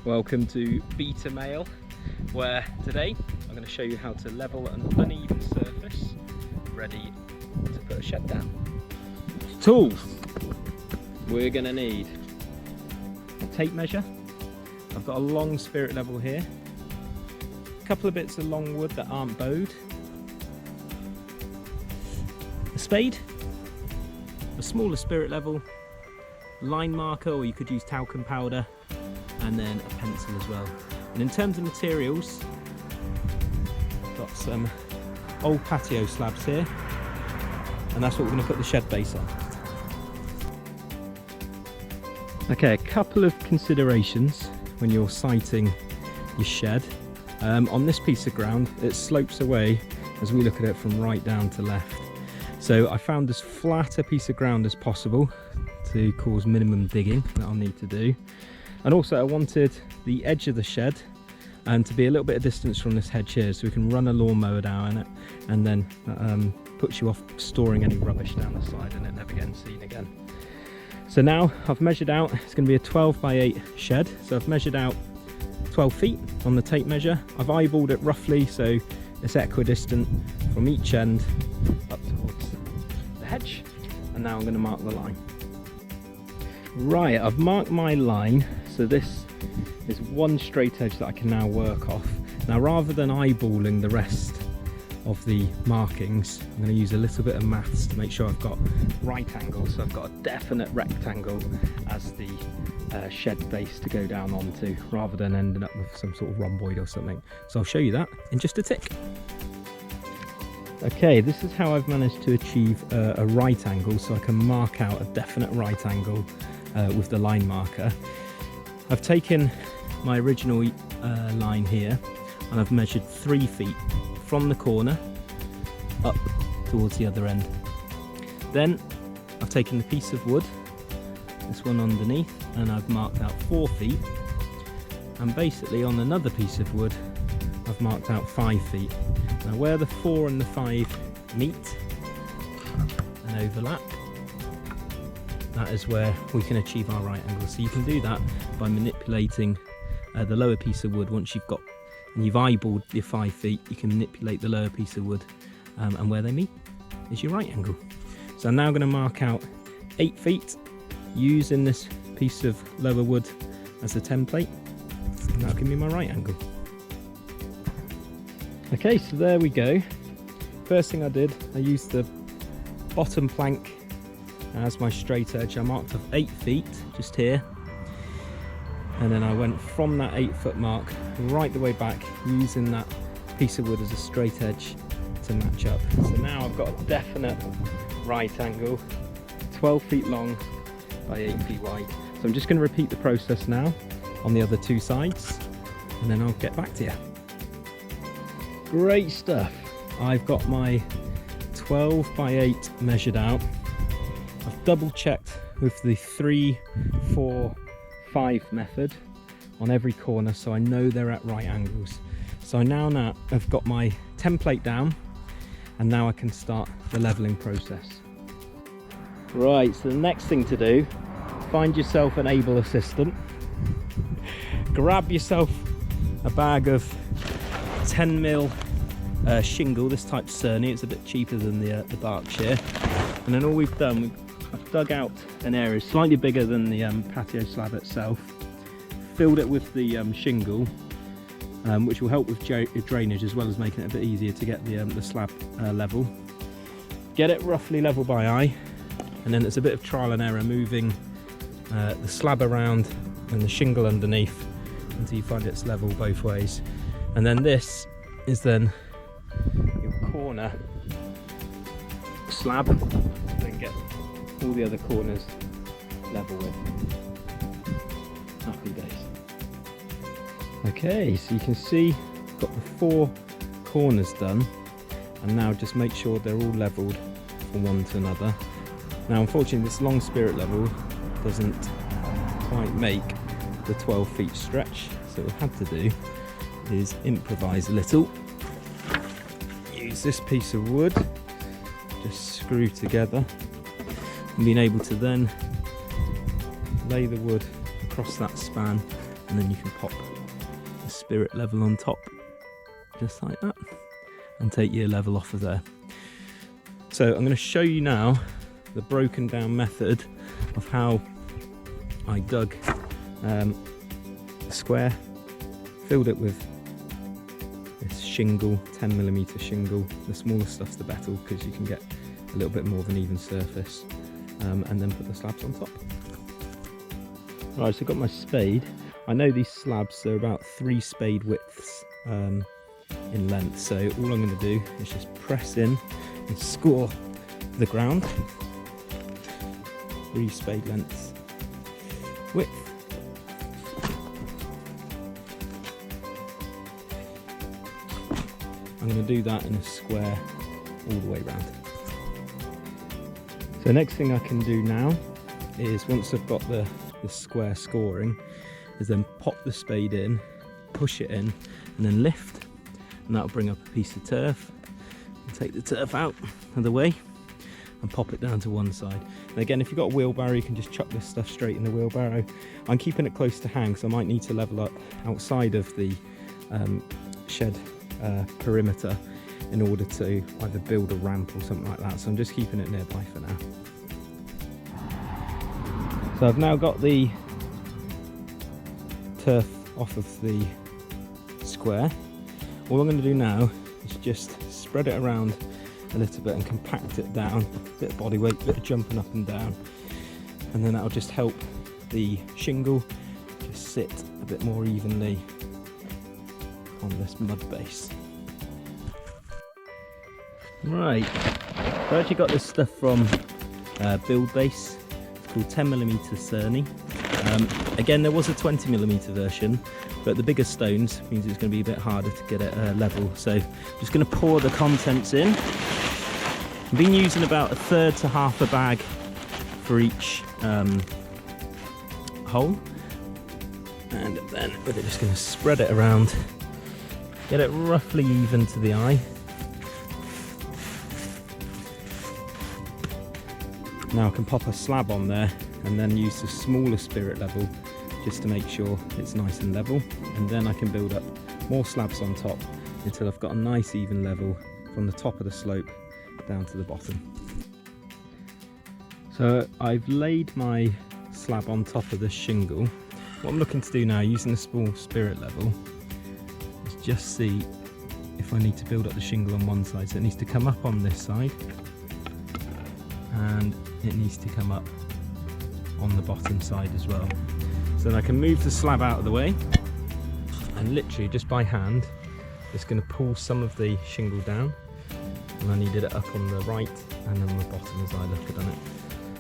Welcome to Beta Mail, where today I'm going to show you how to level an uneven surface ready to put a shed down. Tools we're going to need: a tape measure. I've got a long spirit level here, a couple of bits of long wood that aren't bowed, a spade, a smaller spirit level, line marker, or you could use talcum powder, and then a pencil as well. And in terms of materials, got some old patio slabs here, and that's what we're going to put the shed base on. Okay, a couple of considerations when you're siting your shed. On this piece of ground, it slopes away as we look at it from right down to left. So I found as flat a piece of ground as possible to cause minimum digging that I'll need to do. And also I wanted the edge of the shed to be a little bit of distance from this hedge here, so we can run a lawnmower down it, and then puts you off storing any rubbish down the side and it never getting seen again. So now I've measured out, it's going to be a 12 by 8 shed, so I've measured out 12 feet on the tape measure. I've eyeballed it roughly so it's equidistant from each end up towards the hedge, and now I'm going to mark the line. Right, I've marked my line, so this is one straight edge that I can now work off. Now, rather than eyeballing the rest of the markings, I'm going to use a little bit of maths to make sure I've got right angles, so I've got a definite rectangle as the shed base to go down onto, rather than ending up with some sort of rhomboid or something. So I'll show you that in just a tick. Okay, this is how I've managed to achieve a right angle, so I can mark out a definite right angle with the line marker. I've taken my original line here and I've measured 3 feet from the corner up towards the other end. Then I've taken the piece of wood, this one underneath, and I've marked out 4 feet, and basically on another piece of wood I've marked out 5 feet. Now where the 4 and the 5 meet and overlap, that is where we can achieve our right angle. So you can do that by manipulating the lower piece of wood. Once you've got and you've eyeballed your 5 feet, you can manipulate the lower piece of wood, and where they meet is your right angle. So I'm now going to mark out 8 feet using this piece of lower wood as a template, and that'll give me my right angle. Okay, so there we go. First thing I did, I used the bottom plank as my straight edge. I marked off 8 feet just here, and then I went from that 8 foot mark right the way back using that piece of wood as a straight edge to match up. So now I've got a definite right angle, 12 feet long by 8 feet wide. So I'm just going to repeat the process now on the other 2 sides, and then I'll get back to you. Great stuff. I've got my 12 by 8 measured out. I've double checked with the 3, 4, 5 method on every corner, so I know they're at right angles. So now I've got my template down, and now I can start the leveling process. Right, so the next thing to do, find yourself an able assistant, grab yourself a bag of 10mm shingle, this type Cerny. It's a bit cheaper than the Berkshire, and then all we've done, I've dug out an area slightly bigger than the patio slab itself, filled it with the shingle, which will help with drainage as well as making it a bit easier to get the slab level. Get it roughly level by eye, and then it's a bit of trial and error moving the slab around and the shingle underneath until you find it's level both ways. And then this is then your corner slab, then get all the other corners level with. Happy days. Okay, so you can see I've got the 4 corners done, and now just make sure they're all leveled from one to another. Now unfortunately this long spirit level doesn't quite make the 12 feet stretch, so what I've had to do is improvise a little. Use this piece of wood, just screw together, and being able to then lay the wood across that span and then you can pop the spirit level on top, just like that, and take your level off of there. So I'm going to show you now the broken down method of how I dug a square, filled it with this shingle, 10mm shingle. The smaller stuff's the better because you can get a little bit more of an even surface, and then put the slabs on top. Right, so I've got my spade. I know these slabs are about 3 spade widths in length, so all I'm going to do is just press in and score the ground. 3 spade lengths width. I'm going to do that in a square all the way around. So next thing I can do now is, once I've got the square scoring, is then pop the spade in, push it in, and then lift, and that'll bring up a piece of turf. And take the turf out of the way and pop it down to one side. And again, if you've got a wheelbarrow, you can just chuck this stuff straight in the wheelbarrow. I'm keeping it close to hand, so I might need to level up outside of the shed perimeter in order to either build a ramp or something like that, so I'm just keeping it nearby for now. So I've now got the turf off of the square. All I'm going to do now is just spread it around a little bit and compact it down, a bit of body weight, a bit of jumping up and down, and then that'll just help the shingle just sit a bit more evenly on this mud base. Right, so I actually got this stuff from Build Base. It's called 10mm Cerny. Again, there was a 20mm version, but the bigger stones means it's going to be a bit harder to get it level. So I'm just going to pour the contents in. I've been using about 1/3 to half a bag for each hole, and then we're just going to spread it around, get it roughly even to the eye. Now I can pop a slab on there and then use the smaller spirit level just to make sure it's nice and level, and then I can build up more slabs on top until I've got a nice even level from the top of the slope down to the bottom. So I've laid my slab on top of the shingle. What I'm looking to do now, using the small spirit level, is just see if I need to build up the shingle on one side. So it needs to come up on this side, and it needs to come up on the bottom side as well. So then I can move the slab out of the way, and literally just by hand just going to pull some of the shingle down, and I needed it up on the right and on the bottom as I look at it.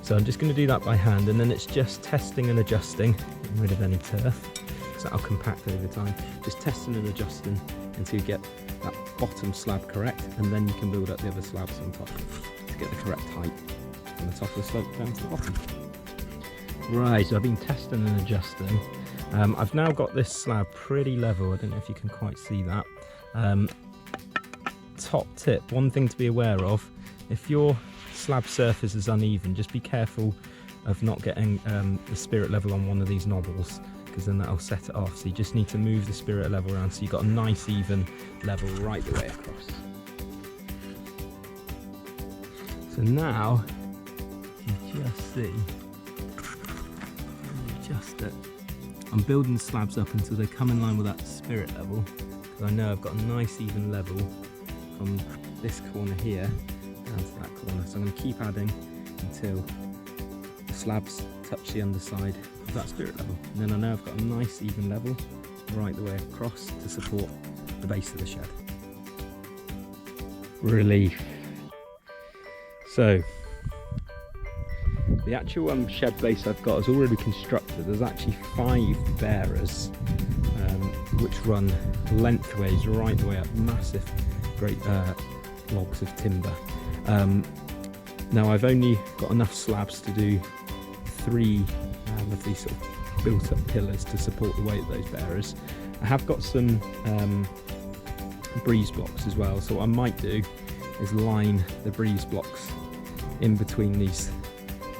So I'm just going to do that by hand, and then it's just testing and adjusting, getting rid of any turf, so that'll compact over time. Just testing and adjusting until you get that bottom slab correct, and then you can build up the other slabs on top to get the correct height from the top of the slope down to the bottom. Right, so I've been testing and adjusting. I've now got this slab pretty level. I don't know if you can quite see that. Top tip, one thing to be aware of, if your slab surface is uneven, just be careful of not getting the spirit level on one of these knobbles, because then that'll set it off. So you just need to move the spirit level around so you've got a nice even level right the way across. So now you just see, adjust it. I'm building slabs up until they come in line with that spirit level, because I know I've got a nice even level from this corner here down to that corner. So I'm going to keep adding until the slabs touch the underside of that spirit level. And then I know I've got a nice even level right the way across to support the base of the shed. Relief. So the actual shed base I've got is already constructed. There's actually 5 bearers which run lengthways right the way up, massive great logs of timber. Now I've only got enough slabs to do 3 of these sort of built up pillars to support the weight of those bearers. I have got some breeze blocks as well, so what I might do is line the breeze blocks in between these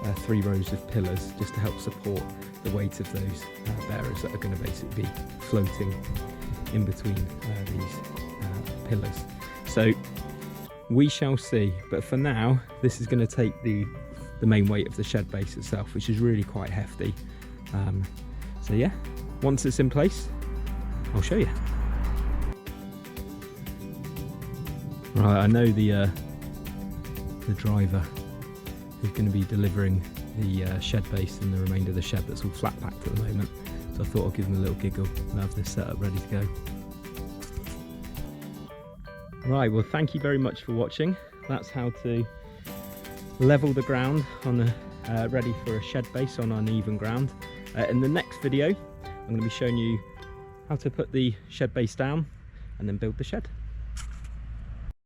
3 rows of pillars just to help support the weight of those bearers that are going to basically be floating in between these pillars. So we shall see, but for now this is going to take the main weight of the shed base itself, which is really quite hefty. So yeah, once it's in place, I'll show you. Right, I know the driver who's going to be delivering the shed base and the remainder of the shed that's all flat packed at the moment, so I thought I'd give him a little giggle and have this setup ready to go. Right, well thank you very much for watching. That's how to level the ground on a ready for a shed base on uneven ground. In the next video I'm going to be showing you how to put the shed base down and then build the shed.